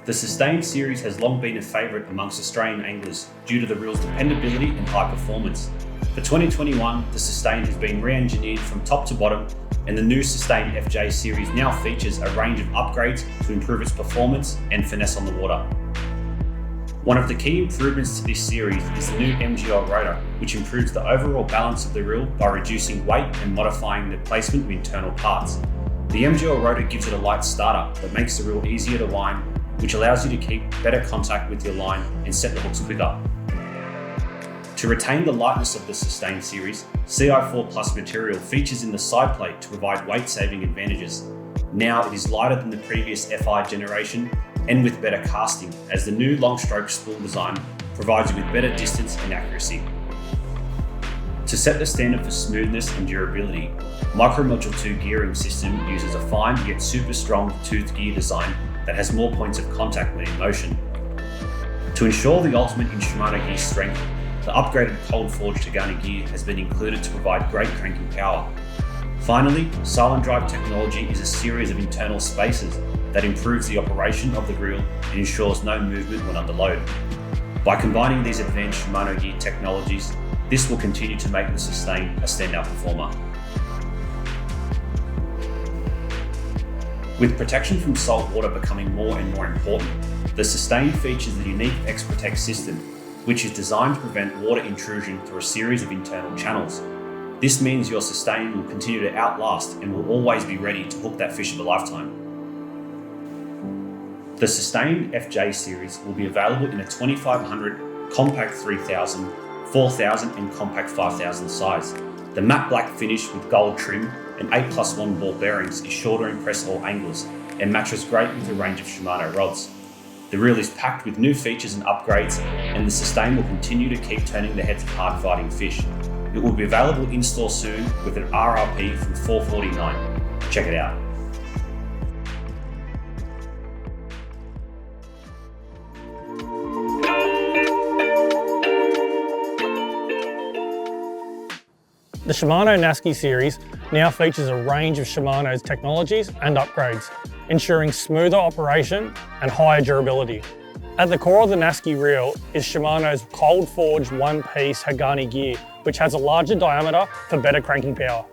The Sustain series has long been a favourite amongst Australian anglers due to the reel's dependability and high performance. For 2021, the Sustain has been re-engineered from top to bottom, and the new Sustain FJ series now features a range of upgrades to improve its performance and finesse on the water. One of the key improvements to this series is the new MGL rotor, which improves the overall balance of the reel by reducing weight and modifying the placement of internal parts. The MGL rotor gives it a light startup that makes the reel easier to wind, which allows you to keep better contact with your line and set the hooks quicker. To retain the lightness of the Sustain series, CI4 Plus material features in the side plate to provide weight-saving advantages. Now it is lighter than the previous FI generation and with better casting, as the new long stroke spool design provides you with better distance and accuracy. To set the standard for smoothness and durability, Micro Module 2 gearing system uses a fine yet super strong toothed gear design that has more points of contact when in motion. To ensure the ultimate in Shimano gear strength, the upgraded cold forged Hagani gear has been included to provide great cranking power. Finally, Silent Drive technology is a series of internal spacers that improves the operation of the reel and ensures no movement when under load. By combining these advanced Shimano gear technologies, this will continue to make the Sustain a standout performer. With protection from salt water becoming more and more important, the Sustain features the unique X-Protect system, which is designed to prevent water intrusion through a series of internal channels. This means your Sustain will continue to outlast and will always be ready to hook that fish of a lifetime. The Sustain FJ series will be available in a 2500, compact 3000, 4000 and compact 5000 size. The matte black finish with gold trim and 8+1 ball bearings is sure to impress all anglers and matches great with a range of Shimano rods. The reel is packed with new features and upgrades, and the Sustain will continue to keep turning the heads of hard-fighting fish. It will be available in-store soon with an RRP from $449. Check it out. The Shimano Nasci series now features a range of Shimano's technologies and upgrades, ensuring smoother operation and higher durability. At the core of the Nasci reel is Shimano's cold forged one-piece Hagani gear, which has a larger diameter for better cranking power.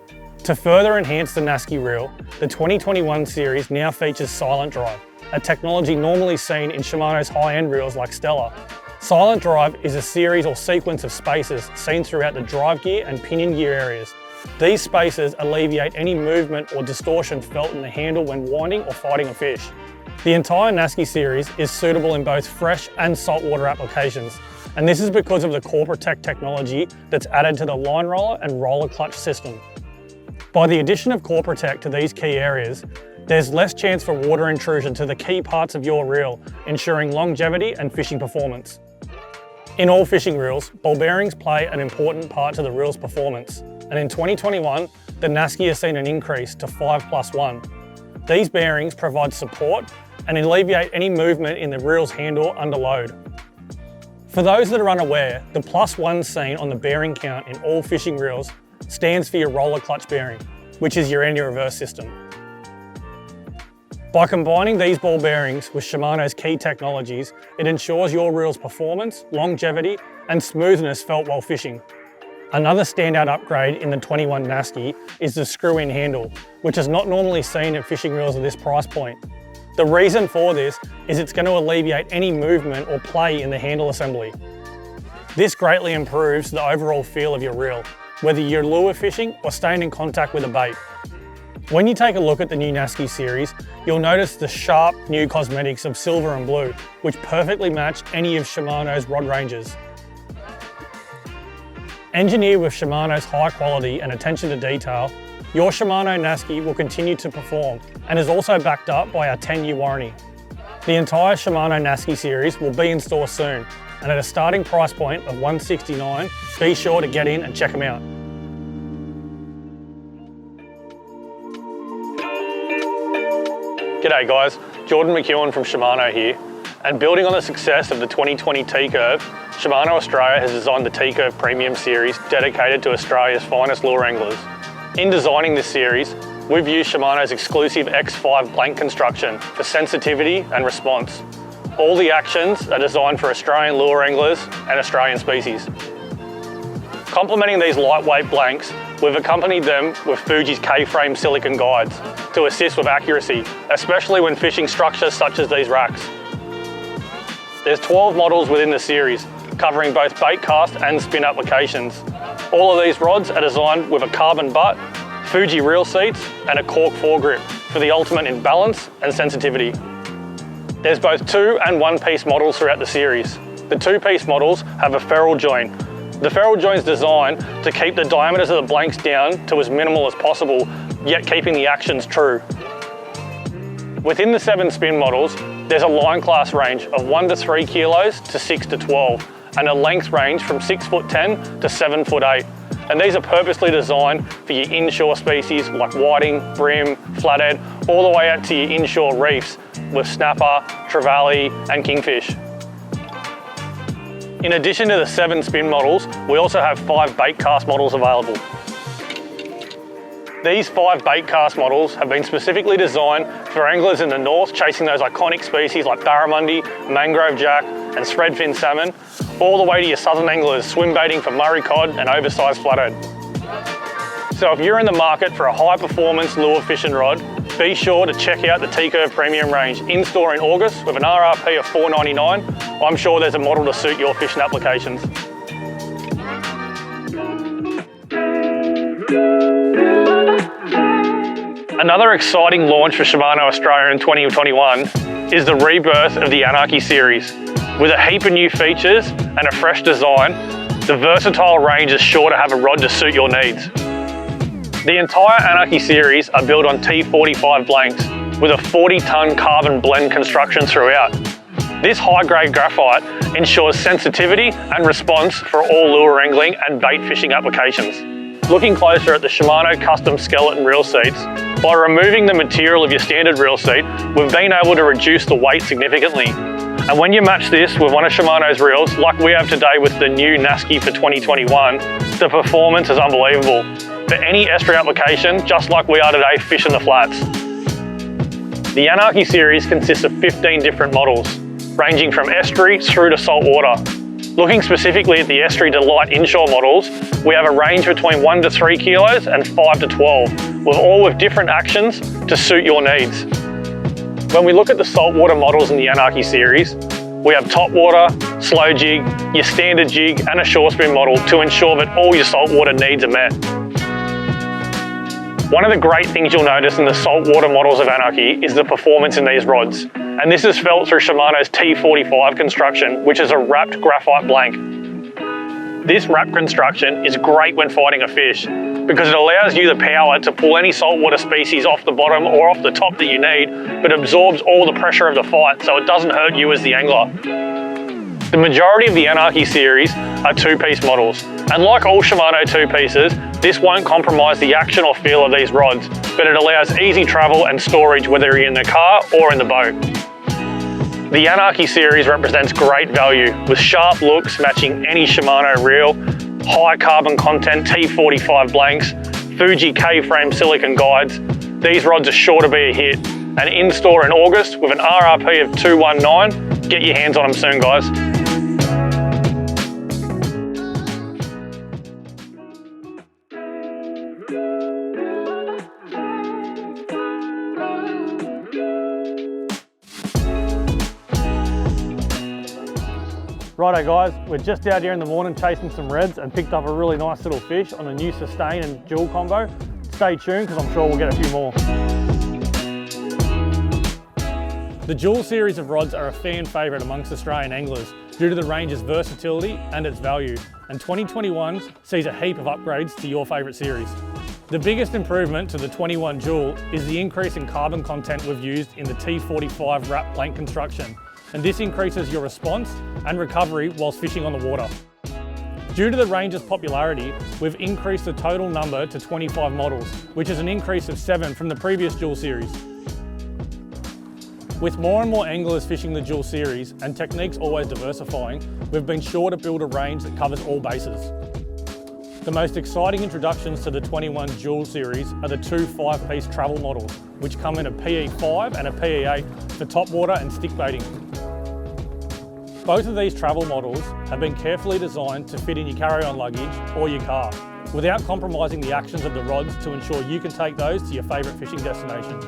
To further enhance the Nasci reel, the 2021 series now features Silent Drive, a technology normally seen in Shimano's high-end reels like Stella. Silent Drive is a series or sequence of spacers seen throughout the drive gear and pinion gear areas. These spacers alleviate any movement or distortion felt in the handle when winding or fighting a fish. The entire Nasci series is suitable in both fresh and saltwater applications, and this is because of the Core Protect technology that's added to the line roller and roller clutch system. By the addition of Core Protect to these key areas, there's less chance for water intrusion to the key parts of your reel, ensuring longevity and fishing performance. In all fishing reels, ball bearings play an important part to the reel's performance, and in 2021, the Nasci has seen an increase to 5+1. These bearings provide support and alleviate any movement in the reel's handle under load. For those that are unaware, the +1 seen on the bearing count in all fishing reels stands for your roller clutch bearing, which is your anti-reverse system. By combining these ball bearings with Shimano's key technologies, it ensures your reel's performance, longevity, and smoothness felt while fishing. Another standout upgrade in the 21 Nasci is the screw-in handle, which is not normally seen in fishing reels at this price point. The reason for this is it's going to alleviate any movement or play in the handle assembly. This greatly improves the overall feel of your reel, whether you're lure fishing or staying in contact with a bait. When you take a look at the new Nasci series, you'll notice the sharp new cosmetics of silver and blue, which perfectly match any of Shimano's rod ranges. Engineered with Shimano's high quality and attention to detail, your Shimano Nasci will continue to perform and is also backed up by our 10-year warranty. The entire Shimano Nasci series will be in store soon, and at a starting price point of $169, be sure to get in and check them out. G'day guys, Jordan McEwen from Shimano here, and building on the success of the 2020 TCurve, Shimano Australia has designed the TCurve Premium series dedicated to Australia's finest lure anglers. In designing this series, we've used Shimano's exclusive X5 blank construction for sensitivity and response. All the actions are designed for Australian lure anglers and Australian species. Complementing these lightweight blanks, we've accompanied them with Fuji's K-frame silicone guides to assist with accuracy, especially when fishing structures such as these racks. There's 12 models within the series, covering both bait cast and spin applications. All of these rods are designed with a carbon butt, Fuji reel seats, and a cork foregrip for the ultimate in balance and sensitivity. There's both 2 and 1 piece models throughout the series. The 2-piece models have a ferrule joint. The ferrule joint is designed to keep the diameters of the blanks down to as minimal as possible, yet keeping the actions true. Within the 7 spin models, there's a line class range of 1 to 3 kilos to 6 to 12, and a length range from 6'10" to 7'8". And these are purposely designed for your inshore species like whiting, brim, flathead, all the way out to your inshore reefs with snapper, trevally, and kingfish. In addition to the 7 spin models, we also have 5 bait cast models available. These 5 bait cast models have been specifically designed for anglers in the north chasing those iconic species like barramundi, mangrove jack, and threadfin salmon, all the way to your southern anglers swim baiting for Murray cod and oversized flathead. So if you're in the market for a high performance lure fishing rod, be sure to check out the TCurve Premium range in store in August with an RRP of $4.99. I'm sure there's a model to suit your fishing applications. Another exciting launch for Shimano Australia in 2021 is the rebirth of the Anarchy series. With a heap of new features and a fresh design, the versatile range is sure to have a rod to suit your needs. The entire Anarchy series are built on T45 blanks with a 40-ton carbon blend construction throughout. This high-grade graphite ensures sensitivity and response for all lure angling and bait fishing applications. Looking closer at the Shimano custom skeleton reel seats, by removing the material of your standard reel seat, we've been able to reduce the weight significantly. And when you match this with one of Shimano's reels, like we have today with the new Nasci for 2021, the performance is unbelievable. For any estuary application, just like we are today fishing the flats. The Anarchy series consists of 15 different models, ranging from estuary through to saltwater. Looking specifically at the estuary to light inshore models, we have a range between 1 to 3 kilos and 5 to 12, all with different actions to suit your needs. When we look at the saltwater models in the Anarchy series, we have topwater, slow jig, your standard jig, and a shore spin model to ensure that all your saltwater needs are met. One of the great things you'll notice in the saltwater models of Anarchy is the performance in these rods. And this is felt through Shimano's T45 construction, which is a wrapped graphite blank. This wrap construction is great when fighting a fish because it allows you the power to pull any saltwater species off the bottom or off the top that you need, but absorbs all the pressure of the fight so it doesn't hurt you as the angler. The majority of the Anarchy series are 2-piece models, and like all Shimano 2-pieces, this won't compromise the action or feel of these rods, but it allows easy travel and storage whether you're in the car or in the boat. The Anarchy series represents great value, with sharp looks matching any Shimano reel, high carbon content T45 blanks, Fuji K-frame silicone guides. These rods are sure to be a hit, and in store in August with an RRP of $219. Get your hands on them soon, guys. Righto guys, we're just out here in the morning chasing some reds and picked up a really nice little fish on the new Sustain and Jewel combo. Stay tuned because I'm sure we'll get a few more. The Jewel series of rods are a fan favourite amongst Australian anglers due to the range's versatility and its value, and 2021 sees a heap of upgrades to your favourite series. The biggest improvement to the 21 Jewel is the increase in carbon content we've used in the T45 wrap blank construction, and this increases your response and recovery whilst fishing on the water. Due to the range's popularity, we've increased the total number to 25 models, which is an increase of 7 from the previous Jewel series. With more and more anglers fishing the Jewel series and techniques always diversifying, we've been sure to build a range that covers all bases. The most exciting introductions to the 21 Jewel series are the 2 5-piece travel models, which come in a PE5 and a PE8 for topwater and stick baiting. Both of these travel models have been carefully designed to fit in your carry-on luggage or your car, without compromising the actions of the rods to ensure you can take those to your favourite fishing destination.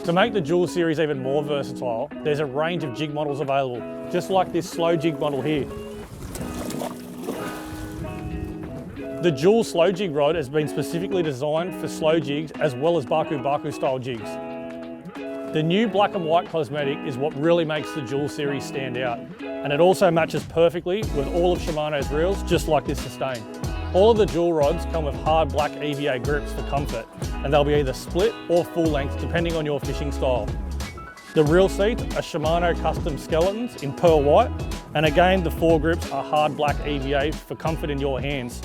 To make the Dual Series even more versatile, there's a range of jig models available, just like this slow jig model here. The dual slow jig rod has been specifically designed for slow jigs as well as Baku Baku style jigs. The new black and white cosmetic is what really makes the Dual Series stand out, and it also matches perfectly with all of Shimano's reels, just like this Sustain. All of the dual rods come with hard black EVA grips for comfort, and they'll be either split or full length depending on your fishing style. The reel seats are Shimano custom skeletons in pearl white, and again the foregrips are hard black EVA for comfort in your hands.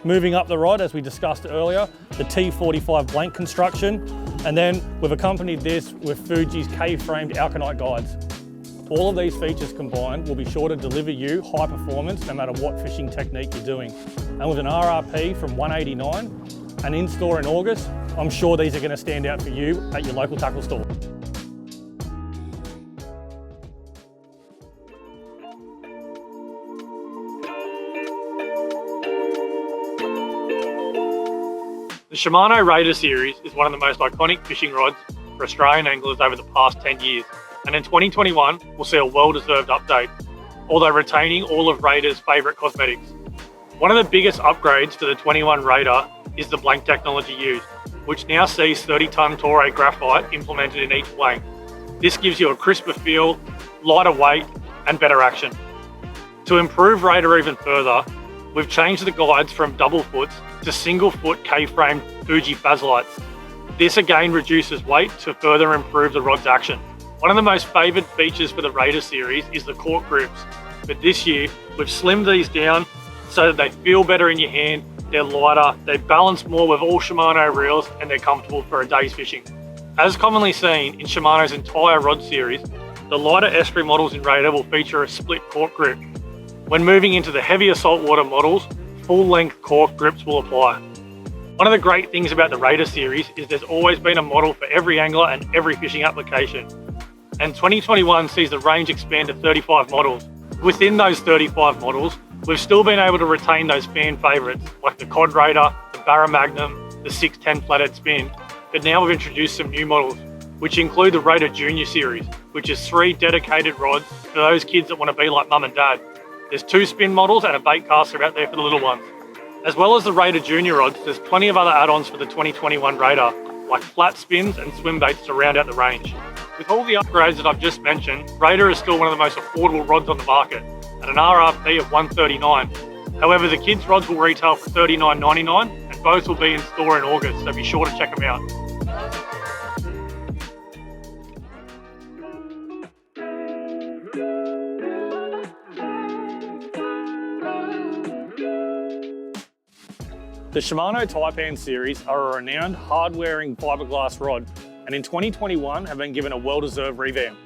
Moving up the rod, as we discussed earlier, the T45 blank construction, and then we've accompanied this with Fuji's K-framed Alkanite guides. All of these features combined will be sure to deliver you high performance no matter what fishing technique you're doing. And with an RRP from $189 and in store in August, I'm sure these are going to stand out for you at your local tackle store. The Shimano Raider series is one of the most iconic fishing rods for Australian anglers over the past 10 years, and in 2021 we'll see a well-deserved update, although retaining all of Raider's favourite cosmetics. One of the biggest upgrades for the 21 Raider is the blank technology used, which now sees 30-ton Torre graphite implemented in each blank. This gives you a crisper feel, lighter weight and better action. To improve Raider even further, we've changed the guides from double foots to single foot K-frame Fuji Fazolites. This again reduces weight to further improve the rod's action. One of the most favoured features for the Raider series is the cork grips, but this year we've slimmed these down so that they feel better in your hand, they're lighter, they balance more with all Shimano reels, and they're comfortable for a day's fishing. As commonly seen in Shimano's entire rod series, the lighter estuary models in Raider will feature a split cork grip. When moving into the heavier saltwater models, full-length cork grips will apply. One of the great things about the Raider series is there's always been a model for every angler and every fishing application. And 2021 sees the range expand to 35 models. Within those 35 models, we've still been able to retain those fan favourites like the Cod Raider, the Barra Magnum, the 610 flathead spin, but now we've introduced some new models, which include the Raider Junior series, which is 3 dedicated rods for those kids that want to be like mum and dad. There's 2 spin models and a bait caster out there for the little ones. As well as the Raider Junior rods, there's plenty of other add-ons for the 2021 Raider, like flat spins and swim baits to round out the range. With all the upgrades that I've just mentioned, Raider is still one of the most affordable rods on the market, at an RRP of $139. However, the kids' rods will retail for $39.99, and both will be in store in August, so be sure to check them out. The Shimano Taipan series are a renowned hard-wearing fiberglass rod, and in 2021 have been given a well-deserved revamp.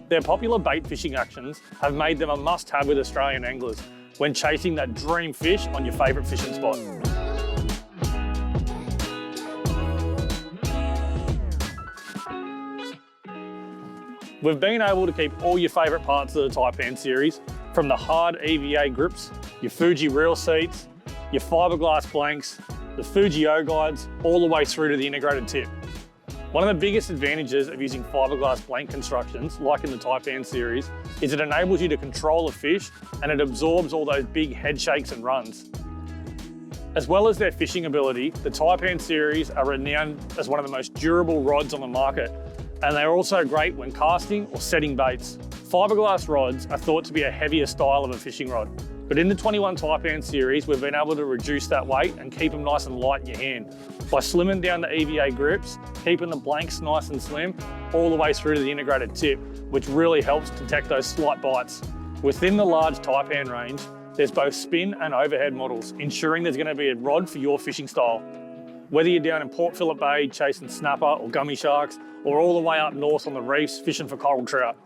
Their popular bait fishing actions have made them a must-have with Australian anglers when chasing that dream fish on your favourite fishing spot. We've been able to keep all your favourite parts of the Taipan series, from the hard EVA grips, your Fuji reel seats, your fiberglass blanks, the Fuji O guides, all the way through to the integrated tip. One of the biggest advantages of using fiberglass blank constructions, like in the Taipan series, is it enables you to control a fish and it absorbs all those big head shakes and runs. As well as their fishing ability, the Taipan series are renowned as one of the most durable rods on the market, and they're also great when casting or setting baits. Fiberglass rods are thought to be a heavier style of a fishing rod, but in the 21 Taipan series, we've been able to reduce that weight and keep them nice and light in your hand by slimming down the EVA grips, keeping the blanks nice and slim, all the way through to the integrated tip, which really helps detect those slight bites. Within the large Taipan range, there's both spin and overhead models, ensuring there's going to be a rod for your fishing style. Whether you're down in Port Phillip Bay chasing snapper or gummy sharks, or all the way up north on the reefs fishing for coral trout.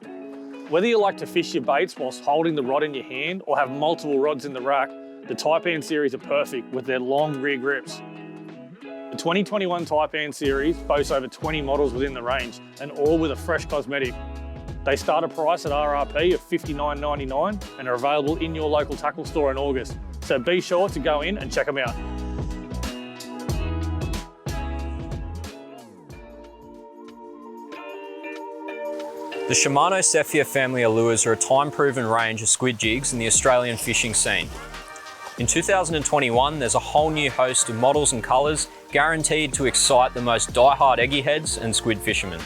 Whether you like to fish your baits whilst holding the rod in your hand or have multiple rods in the rack, the Taipan series are perfect with their long rear grips. The 2021 Taipan series boasts over 20 models within the range, and all with a fresh cosmetic. They start a price at RRP of $59.99 and are available in your local tackle store in August. So be sure to go in and check them out. The Shimano Sephia family of lures are a time-proven range of squid jigs in the Australian fishing scene. In 2021, there's a whole new host of models and colours guaranteed to excite the most die-hard eggy heads and squid fishermen.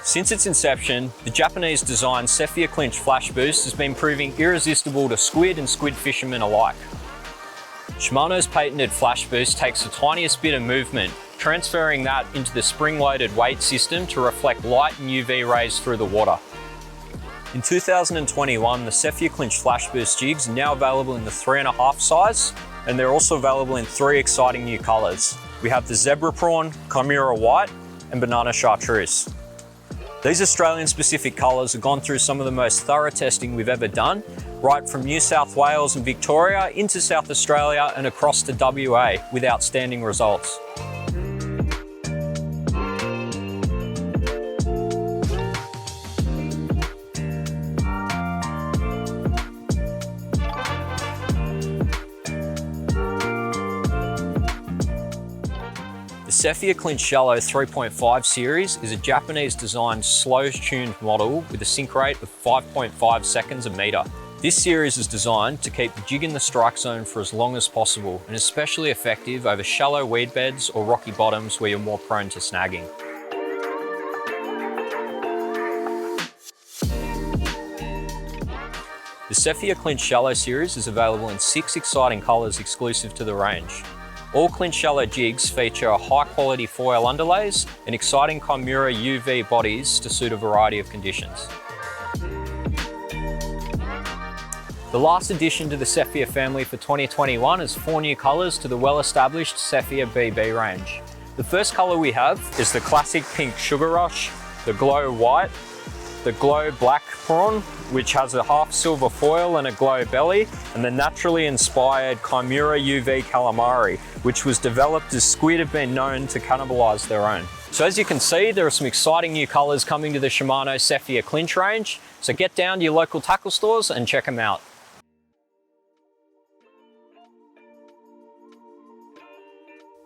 Since its inception, the Japanese-designed Sephia clinch flash boost has been proving irresistible to squid and squid fishermen alike. Shimano's patented flash boost takes the tiniest bit of movement, transferring that into the spring-loaded weight system to reflect light and UV rays through the water. In 2021, the Sephia clinch flash boost jigs are now available in the 3.5 size, and they're also available in 3 exciting new colours. We have the zebra prawn, chimera white, and banana chartreuse. These Australian-specific colours have gone through some of the most thorough testing we've ever done, right from New South Wales and Victoria into South Australia and across to WA with outstanding results. The Sephia Clinch Shallow 3.5 series is a Japanese-designed slow-tuned model with a sync rate of 5.5 seconds a metre. This series is designed to keep the jig in the strike zone for as long as possible and is especially effective over shallow weed beds or rocky bottoms where you're more prone to snagging. The Sephia Clinch Shallow series is available in 6 exciting colours exclusive to the range. All Clinch Shallow jigs feature high-quality foil underlays and exciting Chimera UV bodies to suit a variety of conditions. The last addition to the Sephia family for 2021 is 4 new colours to the well-established Sephia BB range. The first colour we have is the classic pink Sugar Rush, the Glow White, the Glow Black Prawn, which has a half silver foil and a glow belly, and the naturally inspired Chimera UV Calamari, which was developed as squid have been known to cannibalise their own. So as you can see, there are some exciting new colours coming to the Shimano Sephia Clinch range, so get down to your local tackle stores and check them out.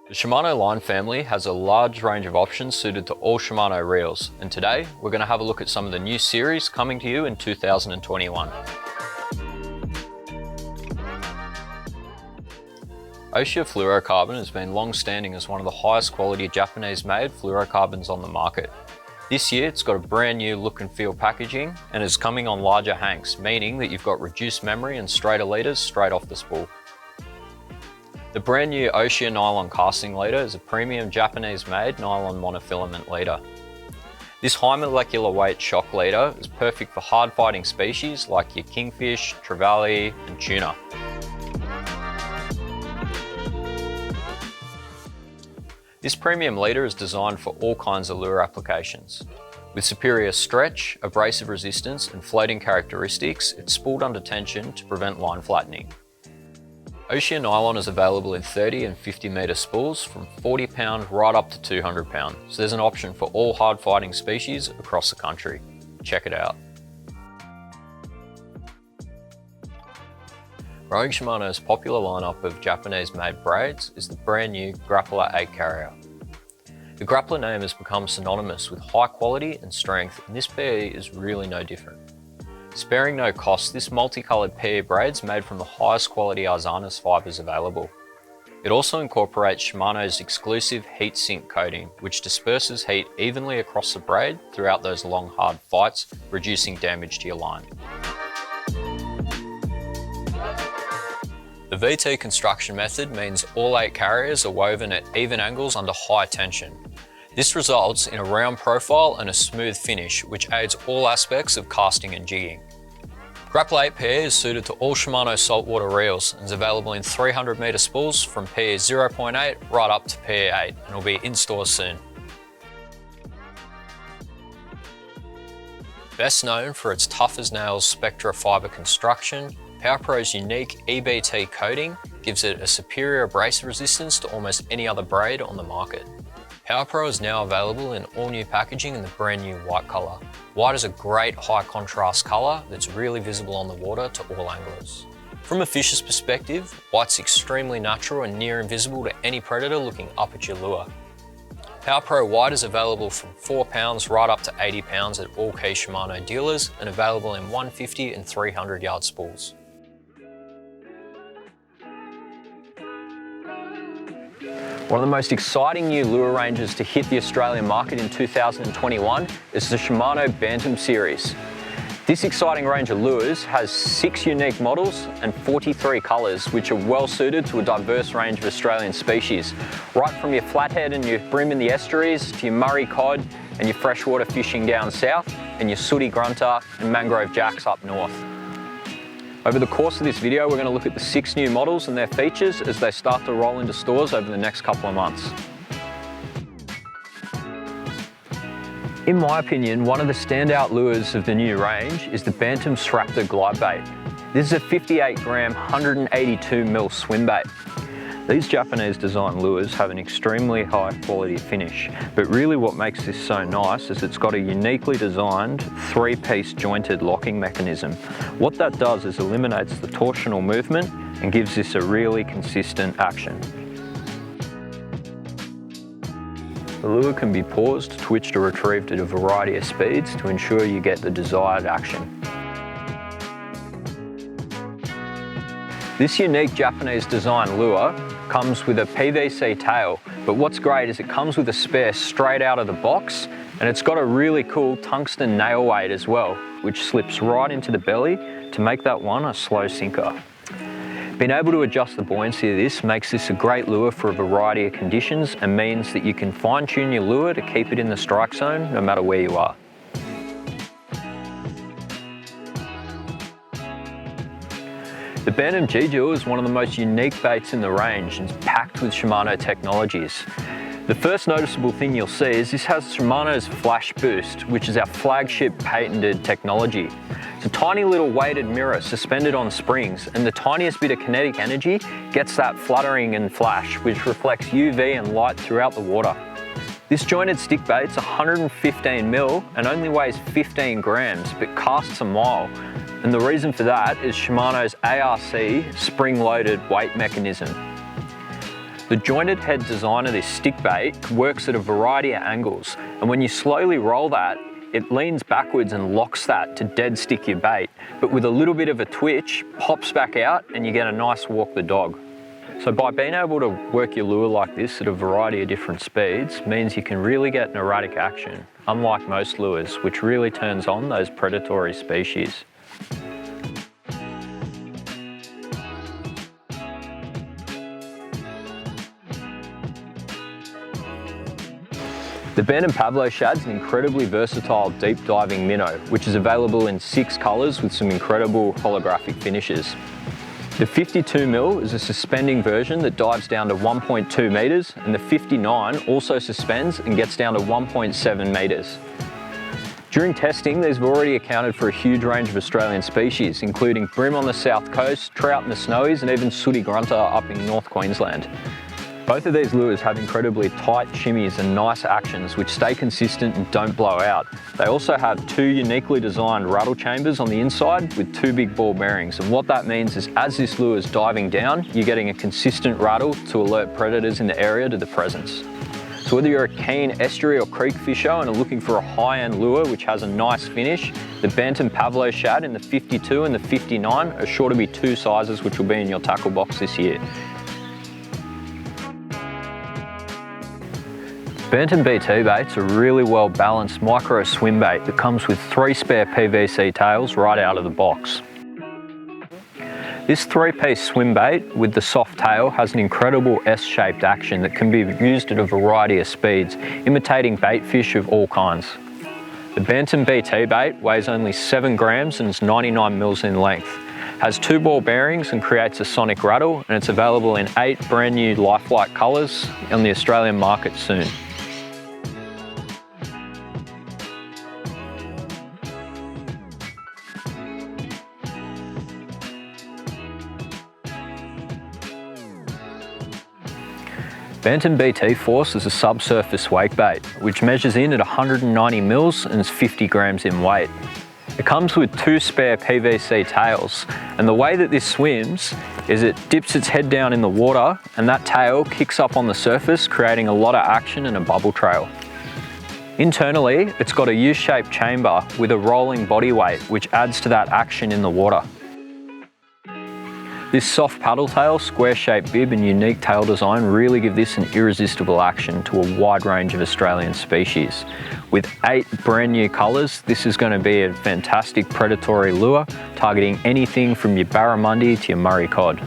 The Shimano Line family has a large range of options suited to all Shimano reels, and today we're going to have a look at some of the new series coming to you in 2021. Oshia fluorocarbon has been long-standing as one of the highest quality Japanese-made fluorocarbons on the market. This year it's got a brand new look and feel packaging and is coming on larger hanks, meaning that you've got reduced memory and straighter leaders straight off the spool. The brand new Oshia nylon casting leader is a premium Japanese-made nylon monofilament leader. This high molecular weight shock leader is perfect for hard fighting species like your kingfish, trevally and tuna. This premium leader is designed for all kinds of lure applications. With superior stretch, abrasive resistance and floating characteristics, it's spooled under tension to prevent line flattening. Oshia nylon is available in 30 and 50 metre spools from 40 pound right up to 200 pound, so there's an option for all hard fighting species across the country. Check it out. Growing Shimano's popular lineup of Japanese-made braids is the brand new Grappler 8 carrier. The Grappler name has become synonymous with high quality and strength, and this PE is really no different. Sparing no cost, this multicoloured PE braid is made from the highest quality Arzanis fibres available. It also incorporates Shimano's exclusive heat sink coating, which disperses heat evenly across the braid throughout those long hard fights, reducing damage to your line. The VT construction method means all 8 carriers are woven at even angles under high tension. This results in a round profile and a smooth finish, which aids all aspects of casting and jigging. Grappler 8 PE is suited to all Shimano saltwater reels and is available in 300 metre spools from PE 0.8 right up to PE 8 and will be in stores soon. Best known for its tough as nails Spectra fibre construction, PowerPro's unique EBT coating gives it a superior abrasive resistance to almost any other braid on the market. PowerPro is now available in all new packaging in the brand new white colour. White is a great high contrast colour that's really visible on the water to all anglers. From a fisher's perspective, white's extremely natural and near invisible to any predator looking up at your lure. PowerPro White is available from £4 right up to £80 at all key Shimano dealers and available in 150 and 300 yard spools. One of the most exciting new lure ranges to hit the Australian market in 2021 is the Shimano Bantam series. This exciting range of lures has 6 unique models and 43 colours, which are well suited to a diverse range of Australian species, right from your flathead and your bream in the estuaries to your Murray cod and your freshwater fishing down south and your sooty grunter and mangrove jacks up north. Over the course of this video, we're going to look at the 6 new models and their features as they start to roll into stores over the next couple of months. In my opinion, one of the standout lures of the new range is the Bantam Raptor Glide Bait. This is a 58 gram, 182mm swim bait. These Japanese design lures have an extremely high quality finish, but really what makes this so nice is it's got a uniquely designed 3-piece jointed locking mechanism. What that does is eliminates the torsional movement and gives this a really consistent action. The lure can be paused, twitched or retrieved at a variety of speeds to ensure you get the desired action. This unique Japanese design lure comes with a PVC tail, but what's great is it comes with a spare straight out of the box, and it's got a really cool tungsten nail weight as well, which slips right into the belly to make that one a slow sinker. Being able to adjust the buoyancy of this makes this a great lure for a variety of conditions and means that you can fine-tune your lure to keep it in the strike zone no matter where you are. The Bantam G-Dual is one of the most unique baits in the range and is packed with Shimano technologies. The first noticeable thing you'll see is this has Shimano's Flash Boost, which is our flagship patented technology. It's a tiny little weighted mirror suspended on springs, and the tiniest bit of kinetic energy gets that fluttering and flash, which reflects UV and light throughout the water. This jointed stick bait's 115mm and only weighs 15 grams, but casts a mile. And the reason for that is Shimano's ARC spring-loaded weight mechanism. The jointed head design of this stick bait works at a variety of angles, and when you slowly roll that, it leans backwards and locks that to dead stick your bait, but with a little bit of a twitch, pops back out and you get a nice walk the dog. So by being able to work your lure like this at a variety of different speeds means you can really get an erratic action, unlike most lures, which really turns on those predatory species. The Bantam Pavlo Shad's an incredibly versatile deep diving minnow, which is available in 6 colours with some incredible holographic finishes. The 52mm is a suspending version that dives down to 1.2 metres, and the 59 also suspends and gets down to 1.7 metres. During testing, these have already accounted for a huge range of Australian species, including bream on the south coast, trout in the snowies, and even sooty grunter up in North Queensland. Both of these lures have incredibly tight shimmies and nice actions which stay consistent and don't blow out. They also have 2 uniquely designed rattle chambers on the inside with 2 big ball bearings, and what that means is as this lure is diving down, you're getting a consistent rattle to alert predators in the area to the presence. So whether you're a keen estuary or creek fisher and are looking for a high-end lure which has a nice finish, the Bantam Pavlo Shad in the 52 and the 59 are sure to be 2 sizes which will be in your tackle box this year. Bantam BT bait's a really well balanced micro swim bait that comes with 3 spare PVC tails right out of the box. This 3-piece swim bait with the soft tail has an incredible S-shaped action that can be used at a variety of speeds, imitating bait fish of all kinds. The Bantam BT bait weighs only 7 grams and is 99mm in length, has 2 ball bearings and creates a sonic rattle, and it's available in 8 brand new lifelike colours on the Australian market soon. Bantam BT Force is a subsurface wake bait, which measures in at 190 mils and is 50 grams in weight. It comes with 2 spare PVC tails, and the way that this swims is it dips its head down in the water and that tail kicks up on the surface, creating a lot of action and a bubble trail. Internally, it's got a U-shaped chamber with a rolling body weight, which adds to that action in the water. This soft paddle tail, square-shaped bib and unique tail design really give this an irresistible action to a wide range of Australian species. With 8 brand new colours, this is going to be a fantastic predatory lure, targeting anything from your barramundi to your Murray cod.